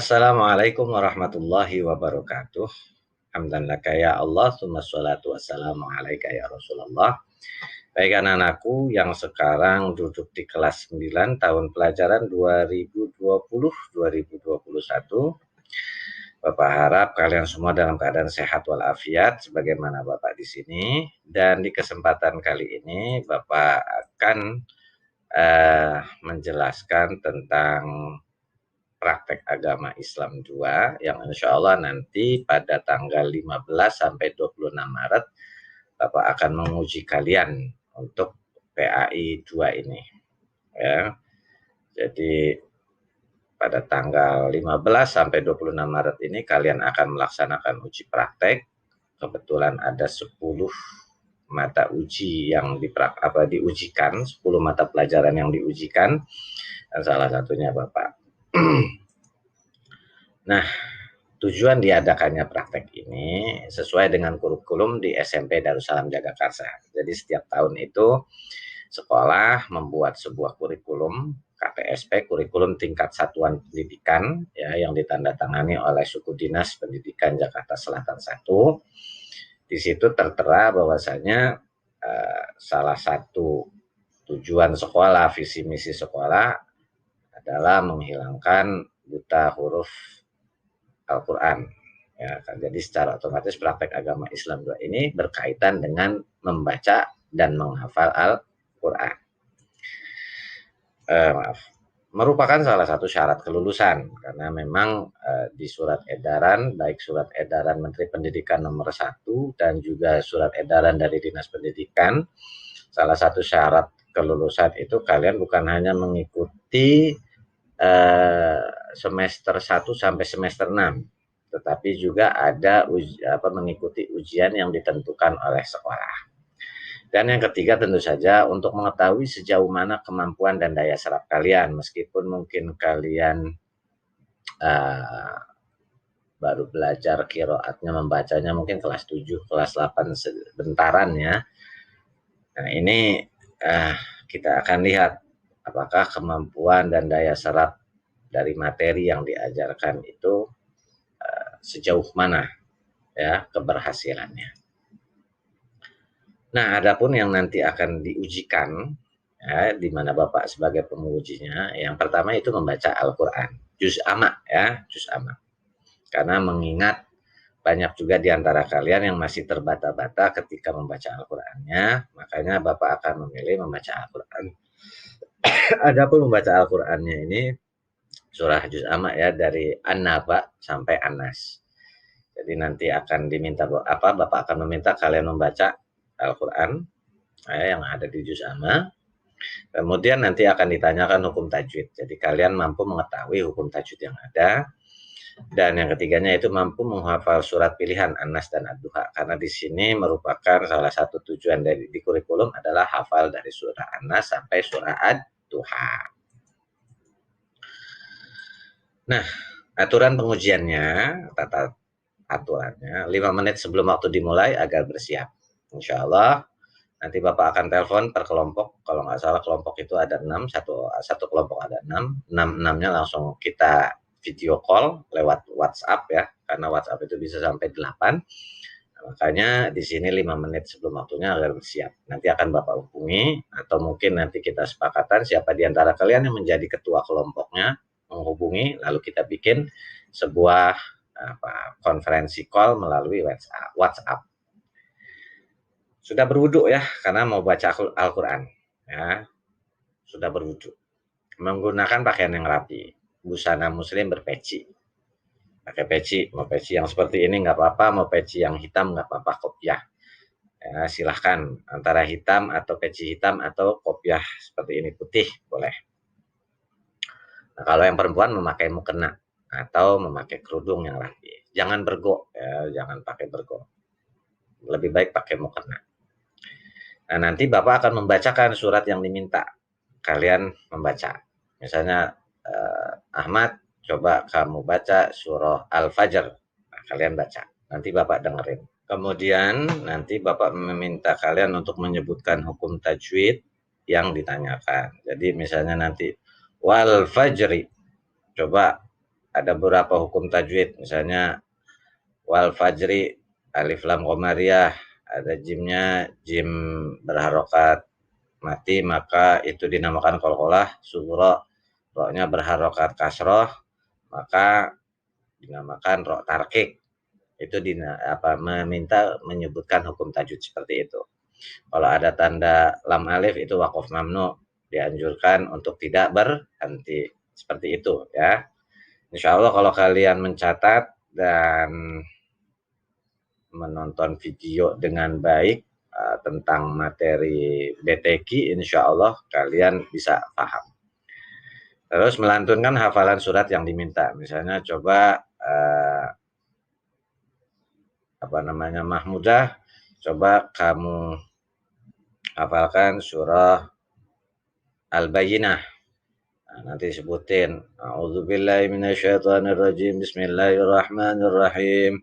Assalamualaikum warahmatullahi wabarakatuh. Hamdan laka ya Allah, tsumma sholatu wassalamu alaika ya Rasulullah. Baik anak-anakku yang sekarang duduk di kelas 9 tahun pelajaran 2020-2021. Bapak harap kalian semua dalam keadaan sehat walafiat sebagaimana Bapak di sini, dan di kesempatan kali ini Bapak akan menjelaskan tentang praktek agama Islam 2 yang insya Allah nanti pada tanggal 15 sampai 26 Maret Bapak akan menguji kalian untuk PAI 2 ini ya. Jadi pada tanggal 15 sampai 26 Maret ini kalian akan melaksanakan uji praktek. Kebetulan ada 10 mata uji yang diujikan, 10 mata pelajaran yang diujikan, dan salah satunya Bapak. Nah, tujuan diadakannya praktek ini sesuai dengan kurikulum di SMP Darussalam Jagakarsa. Jadi setiap tahun itu sekolah membuat sebuah kurikulum KPSP, kurikulum tingkat satuan pendidikan ya, yang ditandatangani oleh Suku Dinas Pendidikan Jakarta Selatan 1. Di situ tertera bahwasanya salah satu tujuan sekolah, visi misi sekolah adalah menghilangkan buta huruf Al-Quran. Ya, jadi secara otomatis praktek agama Islam 2 ini berkaitan dengan membaca dan menghafal Al-Quran. Merupakan salah satu syarat kelulusan, karena memang di surat edaran, baik surat edaran Menteri Pendidikan nomor 1 dan juga surat edaran dari Dinas Pendidikan, salah satu syarat kelulusan itu kalian bukan hanya mengikuti semester 1 sampai semester 6, tetapi juga ada mengikuti ujian yang ditentukan oleh sekolah. Dan yang ketiga tentu saja untuk mengetahui sejauh mana kemampuan dan daya serap kalian, meskipun mungkin kalian baru belajar qiraatnya, membacanya mungkin kelas 7, kelas 8 sebentaran ya. Nah ini kita akan lihat apakah kemampuan dan daya serap dari materi yang diajarkan itu sejauh mana ya keberhasilannya. Nah, adapun yang nanti akan diujikan ya, di mana Bapak sebagai pengujinya, yang pertama itu membaca Al-Quran, juz amma ya, juz amma. Karena mengingat banyak juga di antara kalian yang masih terbata-bata ketika membaca Al-Qurannya, makanya Bapak akan memilih membaca Al-Quran. Adapun membaca Al-Qurannya ini surah juz amma ya, dari An-Naba sampai An-Nas. Jadi nanti akan diminta Bapak akan meminta kalian membaca Al-Quran yang ada di juz amma. Kemudian nanti akan ditanyakan hukum tajwid. Jadi kalian mampu mengetahui hukum tajwid yang ada. Dan yang ketiganya itu mampu menghafal surat pilihan An-Nas dan Ad-Duha. Karena di sini merupakan salah satu tujuan di kurikulum adalah hafal dari surah An-Nas sampai surah Ad-Duha. Nah, aturan pengujiannya, tata aturannya, 5 menit sebelum waktu dimulai agar bersiap. Insya Allah nanti Bapak akan telepon per kelompok. Kalau nggak salah kelompok itu ada 6, satu kelompok ada 6. 6-nya langsung kita video call lewat WhatsApp ya, karena WhatsApp itu bisa sampai 8. Nah, makanya di sini 5 menit sebelum waktunya agar bersiap. Nanti akan Bapak hubungi, atau mungkin nanti kita sepakatan siapa di antara kalian yang menjadi ketua kelompoknya menghubungi, lalu kita bikin sebuah konferensi call melalui WhatsApp. Sudah berwudu ya, karena mau baca Al-Quran ya, sudah berwudu, menggunakan pakaian yang rapi, busana muslim berpeci, pakai peci, mau peci yang seperti ini nggak apa-apa, mau peci yang hitam nggak apa-apa, kopiah ya, silahkan antara hitam atau peci hitam atau kopiah seperti ini putih boleh. Nah, kalau yang perempuan memakai mukena atau memakai kerudung yang rapi, jangan bergo ya, jangan pakai bergo, lebih baik pakai mukena. Nah, nanti Bapak akan membacakan surat yang diminta kalian membaca. Misalnya, Ahmad, coba kamu baca surah Al-Fajr. Nah, kalian baca. Nanti Bapak dengerin. Kemudian nanti Bapak meminta kalian untuk menyebutkan hukum tajwid yang ditanyakan. Jadi misalnya nanti wal fajri. Coba ada beberapa hukum tajwid, misalnya wal fajri, alif lam qamariyah, ada jimnya, jim berharokat mati, maka itu dinamakan qalqalah sughra, roknya berharokat kasroh, maka dinamakan rok tarkik. Itu meminta menyebutkan hukum tajwid seperti itu. Kalau ada tanda lam alif itu waqaf mamnu, dianjurkan untuk tidak berhenti. Seperti itu ya. Insya Allah kalau kalian mencatat dan menonton video dengan baik tentang materi BTQ, insya Allah kalian bisa paham. Terus melantunkan hafalan surat yang diminta. Misalnya coba Mahmudah, coba kamu hafalkan surah Al-Bayyinah. Nah, nanti sebutin. A'udzubillahi minasyaitonirrajim. Bismillahirrahmanirrahim.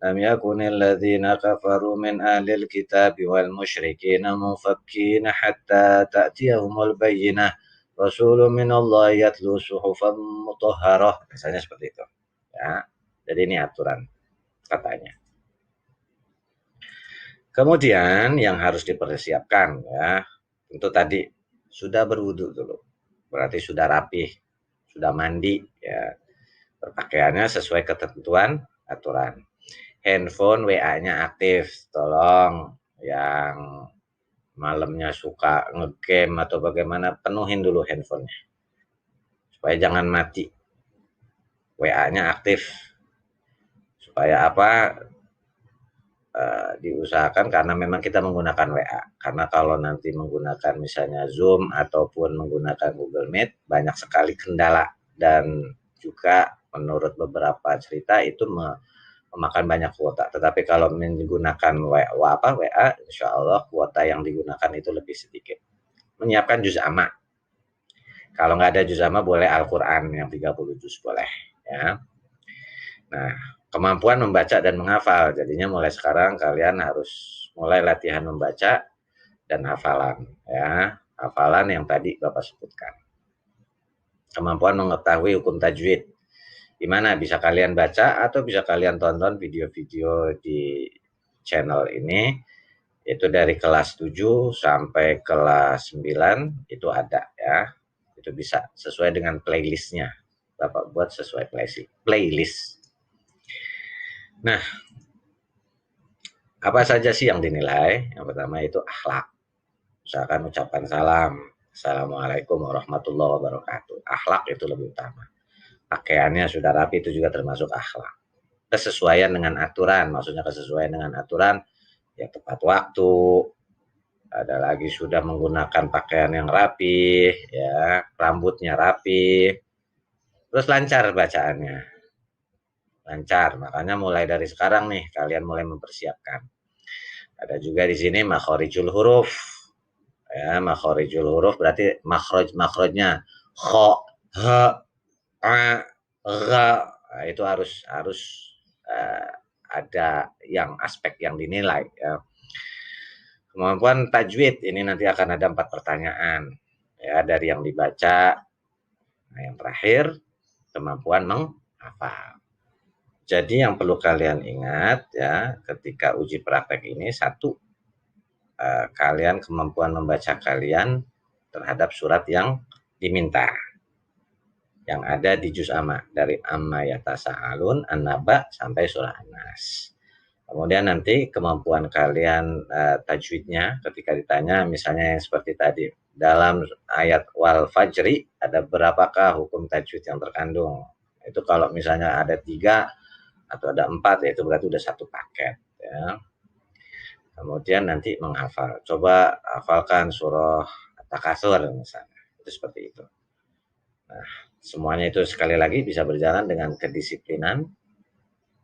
Lam yakunil ladzina kafaru min ahlil kitabi wal musyrikina munfakkina hatta ta'tiyahumul bayyinah. Rasulun minallahi yatlu suhufan mutahharah. Misalnya seperti itu. Ya. Jadi ini aturan katanya. Kemudian yang harus dipersiapkan ya, tentu tadi sudah berwudu dulu. Berarti sudah rapih, sudah mandi ya. Berpakaiannya sesuai ketentuan aturan. Handphone WA-nya aktif. Tolong yang malamnya suka ngegame atau bagaimana, penuhin dulu handphonenya. Supaya jangan mati. WA-nya aktif. Supaya apa? Diusahakan karena memang kita menggunakan WA. Karena kalau nanti menggunakan misalnya Zoom ataupun menggunakan Google Meet, banyak sekali kendala dan juga menurut beberapa cerita itu memakan banyak kuota. Tetapi kalau menggunakan WA, insya Allah kuota yang digunakan itu lebih sedikit. Menyiapkan juz amma. Kalau nggak ada juz amma boleh Al-Quran yang 30 juz boleh. Ya. Nah, kemampuan membaca dan menghafal. Jadinya mulai sekarang kalian harus mulai latihan membaca dan hafalan. Ya, hafalan yang tadi Bapak sebutkan. Kemampuan mengetahui hukum tajwid. Di mana bisa kalian baca atau bisa kalian tonton video-video di channel ini. Itu dari kelas 7 sampai kelas 9 itu ada ya. Itu bisa sesuai dengan playlistnya. Bapak buat sesuai playlist. Nah, apa saja sih yang dinilai? Yang pertama itu akhlak. Misalkan ucapan salam, Assalamualaikum warahmatullahi wabarakatuh. Akhlak itu lebih utama. Pakaiannya sudah rapi, itu juga termasuk akhlak. Kesesuaian dengan aturan, maksudnya kesesuaian dengan aturan, ya tepat waktu. Ada lagi sudah menggunakan pakaian yang rapi, ya rambutnya rapi, terus lancar bacaannya. Lancar, makanya mulai dari sekarang nih kalian mulai mempersiapkan. Ada juga di sini makhorijul huruf. Ya, makhorijul huruf berarti makhrojnya kho, he, a, ra. Nah, itu harus ada yang aspek yang dinilai ya. Kemampuan tajwid ini nanti akan ada 4 pertanyaan ya dari yang dibaca. Nah, yang terakhir kemampuan menghafal. Jadi yang perlu kalian ingat ya ketika uji praktek ini, satu, kalian kemampuan membaca kalian terhadap surat yang diminta. Yang ada di juz amma, dari amma yatasaalun, an-naba sampai surah An-Nas. Kemudian nanti kemampuan kalian tajwidnya ketika ditanya misalnya yang seperti tadi, dalam ayat wal fajri ada berapakah hukum tajwid yang terkandung. Itu kalau misalnya ada 3 atau ada 4, yaitu berarti udah 1 paket ya. Kemudian nanti menghafal. Coba hafalkan surah At-Takatsur misalnya. Itu seperti itu. Nah, semuanya itu sekali lagi bisa berjalan dengan kedisiplinan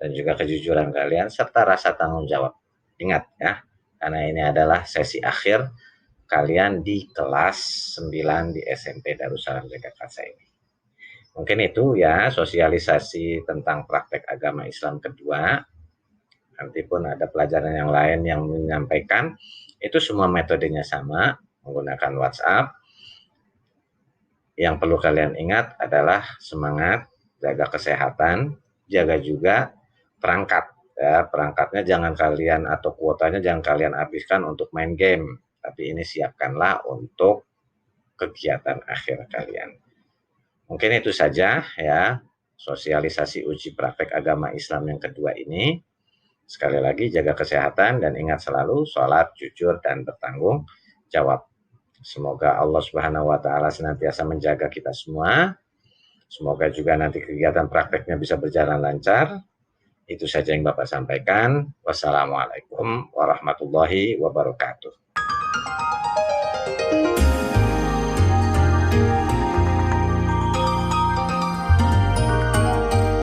dan juga kejujuran kalian serta rasa tanggung jawab. Ingat ya, karena ini adalah sesi akhir kalian di kelas 9 di SMP Darussalam Jakarta ini. Mungkin itu ya sosialisasi tentang praktek agama Islam kedua. Nanti pun ada pelajaran yang lain yang menyampaikan. Itu semua metodenya sama, menggunakan WhatsApp. Yang perlu kalian ingat adalah semangat jaga kesehatan, jaga juga perangkat. Ya, perangkatnya jangan kalian atau kuotanya jangan kalian habiskan untuk main game, tapi ini siapkanlah untuk kegiatan akhir kalian. Mungkin itu saja ya, sosialisasi uji praktek agama Islam yang kedua ini. Sekali lagi jaga kesehatan dan ingat selalu sholat jujur dan bertanggung jawab. Semoga Allah Subhanahu wa taala senantiasa menjaga kita semua. Semoga juga nanti kegiatan prakteknya bisa berjalan lancar. Itu saja yang Bapak sampaikan. Wassalamualaikum warahmatullahi wabarakatuh.